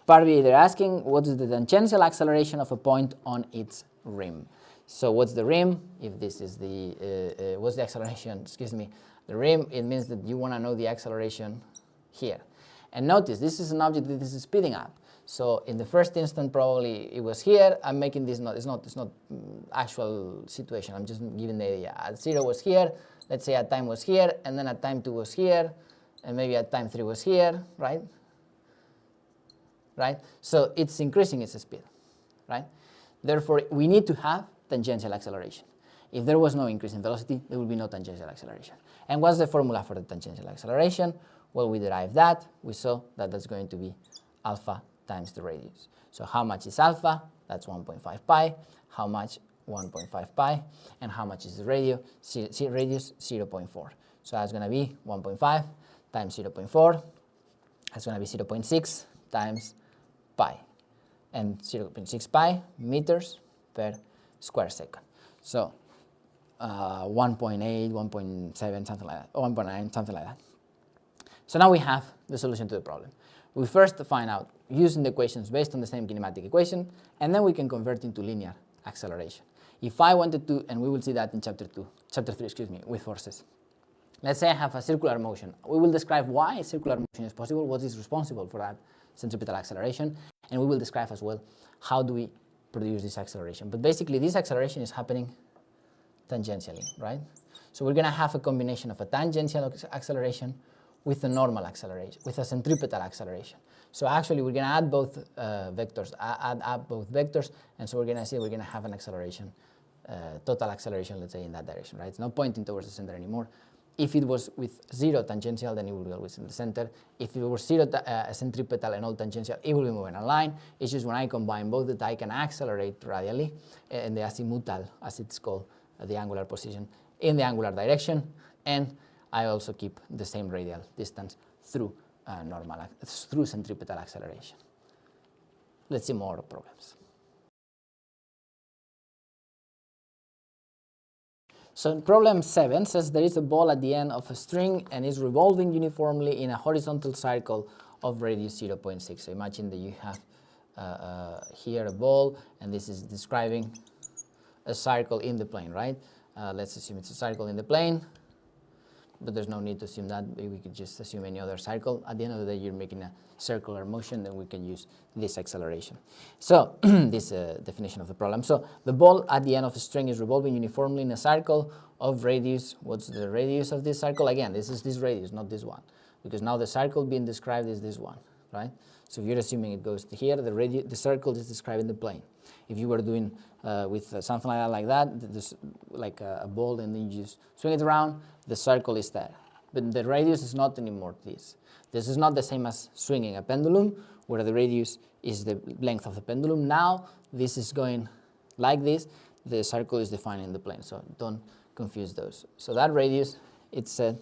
Part B, they're asking what is the tangential acceleration of a point on its rim. So what's the rim? If this is the, what's the acceleration, excuse me, the rim, it means that you want to know the acceleration here. And notice, this is an object that is speeding up. So in the first instant, probably it was here. I'm making this, it's not actual situation. I'm just giving the idea. At 0 was here, let's say at time was here, and then at time 2 was here, and maybe at time 3 was here, right? Right? So it's increasing its speed, right? Therefore, we need to have tangential acceleration. If there was no increase in velocity, there will be no tangential acceleration. And what's the formula for the tangential acceleration? Well, we derived that. We saw that that's going to be alpha times the radius. So how much is alpha? That's 1.5 pi. How much? 1.5 pi. And how much is the radius? 0.4. So that's going to be 1.5 times 0.4. That's going to be 0.6 times pi. And 0.6 pi meters per square second. So 1.8, 1.7, something like that, 1.9, something like that. So now we have the solution to the problem. We first find out using the equations based on the same kinematic equation, and then we can convert into linear acceleration. If I wanted to, and we will see that in chapter 3, excuse me, with forces. Let's say I have a circular motion. We will describe why circular motion is possible, what is responsible for that centripetal acceleration, and we will describe as well how do we produce this acceleration. But basically this acceleration is happening tangentially, right? So we're going to have a combination of a tangential acceleration with a normal acceleration, with a centripetal acceleration. So actually we're going to add both vectors, add up both vectors, and so we're going to see we're going to have an acceleration, total acceleration, let's say, in that direction, right? It's not pointing towards the center anymore. If it was with 0 tangential, then it would be always in the center. If it was 0 centripetal and all tangential, it will be moving a line. It's just when I combine both that I can accelerate radially in the azimuthal, as it's called, the angular position, in the angular direction, and I also keep the same radial distance through through centripetal acceleration. Let's see more problems. So problem 7 says there is a ball at the end of a string and is revolving uniformly in a horizontal circle of radius 0.6. So imagine that you have here a ball, and this is describing a circle in the plane, right? Let's assume it's a circle in the plane, but there's no need to assume that. We could just assume any other circle. At the end of the day, you're making a circular motion, then we can use this acceleration. So this definition of the problem. So the ball at the end of the string is revolving uniformly in a circle of radius. What's the radius of this circle? Again, this is this radius, not this one, because now the circle being described is this one, right? So if you're assuming it goes to here, the circle is describing the plane. If you were doing with something like that, this, like a ball, and then you just swing it around, the circle is there. But the radius is not anymore this. This is not the same as swinging a pendulum, where the radius is the length of the pendulum. Now this is going like this. The circle is defining the plane, so don't confuse those. So that radius, it said,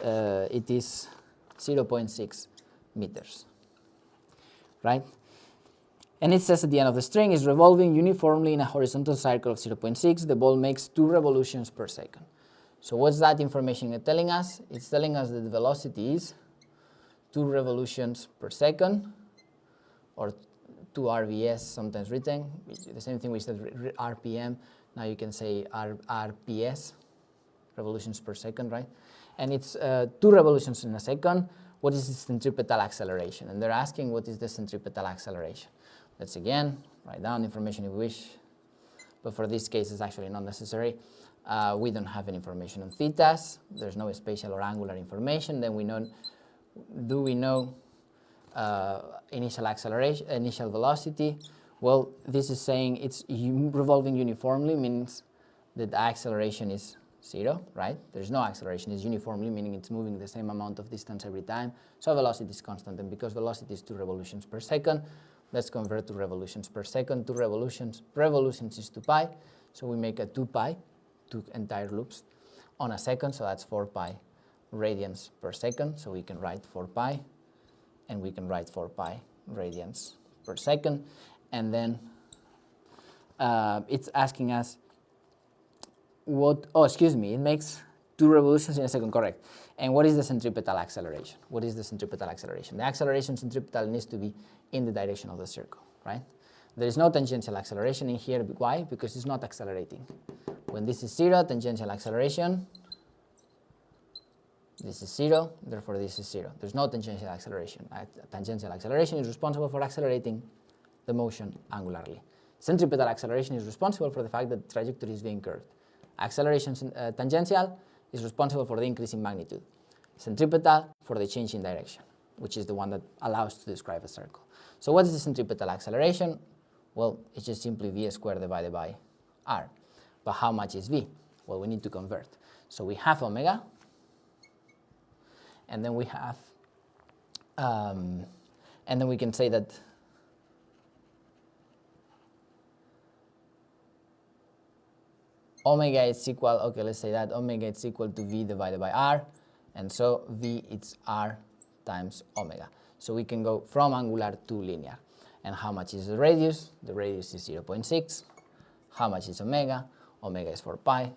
it is 0.6 meters, right? And it says at the end of the string is revolving uniformly in a horizontal circle of 0.6. The ball makes 2 revolutions per second. So what's that information telling us? It's telling us that the velocity is 2 revolutions per second, or 2 RVS, sometimes written. The same thing we said RPM. Now you can say RPS, revolutions per second, right? And it's 2 revolutions in a second. What is the centripetal acceleration? And they're asking what is the centripetal acceleration. Let's again write down information if you wish, but for this case it's actually not necessary. We don't have any information on thetas. There's no spatial or angular information. Then we know, do we know initial acceleration, initial velocity. Well, this is saying it's revolving uniformly, means that the acceleration is 0, right? There's no acceleration, it's uniformly, meaning it's moving the same amount of distance every time. So velocity is constant, and because velocity is 2 revolutions per second, let's convert to revolutions per second. 2 revolutions is 2 pi, so we make a 2 pi, 2 entire loops on a second, so that's 4 pi radians per second, so we can write 4 pi, and we can write 4 pi radians per second, and then it's asking us it makes 2 revolutions in a second, correct. And what is the centripetal acceleration? What is the centripetal acceleration? The acceleration centripetal needs to be in the direction of the circle, right? There is no tangential acceleration in here. Why? Because it's not accelerating. When this is 0, tangential acceleration, this is 0, therefore this is 0. There's no tangential acceleration. Tangential acceleration is responsible for accelerating the motion angularly. Centripetal acceleration is responsible for the fact that the trajectory is being curved. Acceleration tangential is responsible for the increase in magnitude. Centripetal for the change in direction, which is the one that allows to describe a circle. So what is the centripetal acceleration? Well, it's just simply v squared divided by r. But how much is v? Well, we need to convert. So we have omega, and then we have, and then we can say that omega is equal, okay, let's say that omega is equal to v divided by r, and so v is r times omega. So we can go from angular to linear. And how much is the radius? The radius is 0.6. How much is omega? Omega is 4 pi.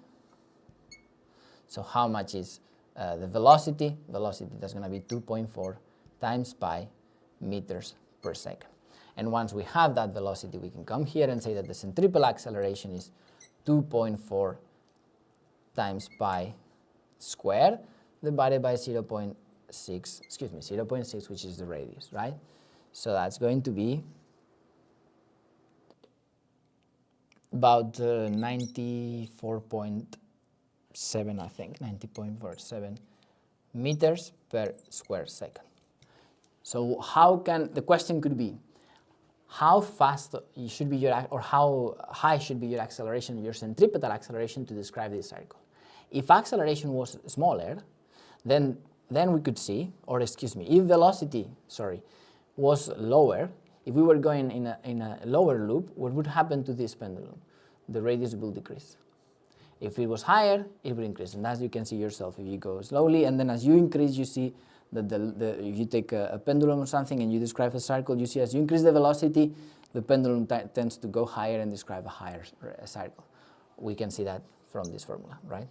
So how much is the velocity? Velocity, that's going to be 2.4 times pi meters per second. And once we have that velocity, we can come here and say that the centripetal acceleration is 2.4 times pi squared divided by 0.6, which is the radius, right? So that's going to be about 94.7, I think, 90.47 meters per square second. So how can, the question could be, how fast you should be your, or how high should be your acceleration, your centripetal acceleration to describe this circle? If acceleration was smaller, then we could see, or excuse me, if velocity, was lower, if we were going in a lower loop, what would happen to this pendulum? The radius will decrease. If it was higher, it would increase. And as you can see yourself, if you go slowly, and then as you increase, you see that if you take a pendulum or something and you describe a circle, you see as you increase the velocity, the pendulum tends to go higher and describe a higher circle. We can see that from this formula, right?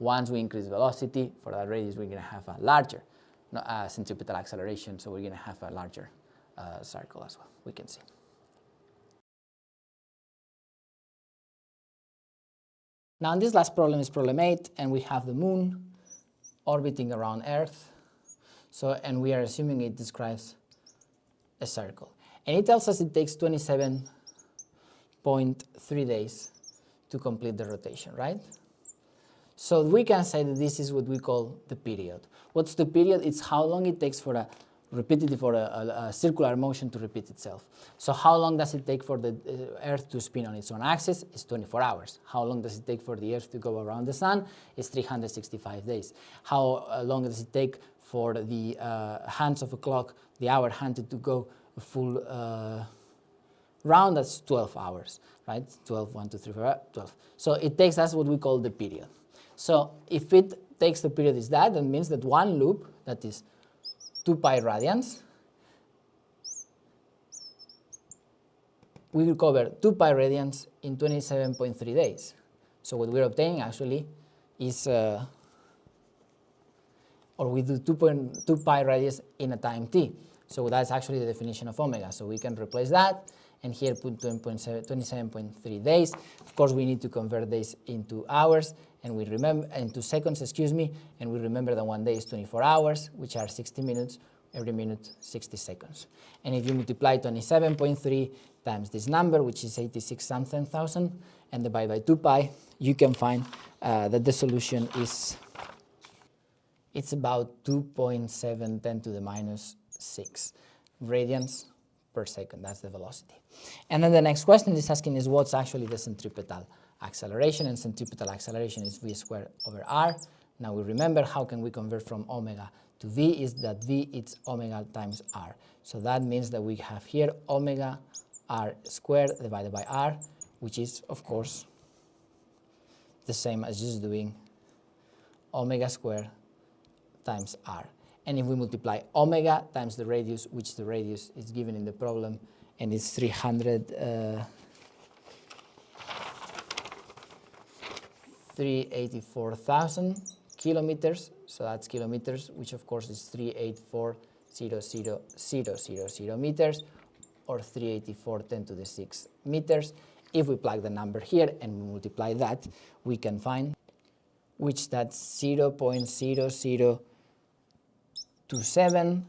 Once we increase velocity, for that radius, we're going to have a larger centripetal acceleration, so we're going to have a larger circle as well, we can see. Now, this last problem is problem 8, and we have the moon orbiting around Earth. So, and we are assuming it describes a circle. And it tells us it takes 27.3 days to complete the rotation, right? So we can say that this is what we call the period. What's the period? It's how long it takes for a repetitive or a circular motion to repeat itself. So how long does it take for the Earth to spin on its own axis? It's 24 hours. How long does it take for the Earth to go around the Sun? It's 365 days. How long does it take for the hands of a clock, the hour hand to go a full round? That's 12 hours, right? 12, 1, 2, 3, 4, 12. So it takes us what we call the period. So if it takes the period is that means that one loop, that is 2 pi radians, we will cover 2 pi radians in 27.3 days. So what we're obtaining actually is, or we do 2 pi radius in a time t. So that's actually the definition of omega. So we can replace that and here put 27.3 days. Of course, we need to convert days into hours, and we remember into seconds, excuse me, and we remember that one day is 24 hours, which are 60 minutes, every minute 60 seconds. And if you multiply 27.3 times this number, which is 86 something thousand, and divide by 2 pi, you can find that the solution is, it's about 2.7 10 to the minus 6 radians per second. That's the velocity. And then the next question is asking is what's actually the centripetal acceleration, and centripetal acceleration is v squared over r. Now we remember how can we convert from omega to v is that v is omega times r. So that means that we have here omega r squared divided by r, which is of course the same as just doing omega squared times r. And if we multiply omega times the radius, which the radius is given in the problem, and it's 384,000 kilometers, so that's kilometers, which of course is 384,000,000 meters, or 384 10 to the 6 meters. If we plug the number here and we multiply that, we can find which that's 0.0027,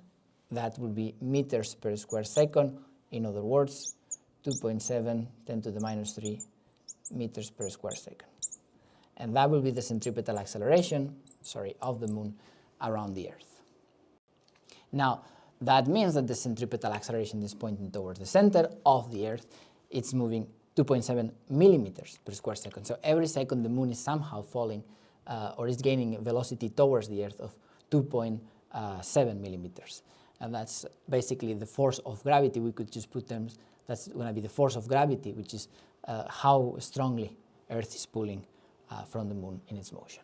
that would be meters per square second. In other words, 2.7 10 to the minus 3 meters per square second. And that will be the centripetal acceleration, of the moon around the Earth. Now, that means that the centripetal acceleration is pointing towards the center of the Earth. It's moving 2.7 millimeters per square second. So every second the moon is somehow falling or is gaining velocity towards the Earth of 2.7 millimeters. And that's basically the force of gravity. We could just put terms, that's going to be the force of gravity, which is how strongly Earth is pulling from the moon in its motion.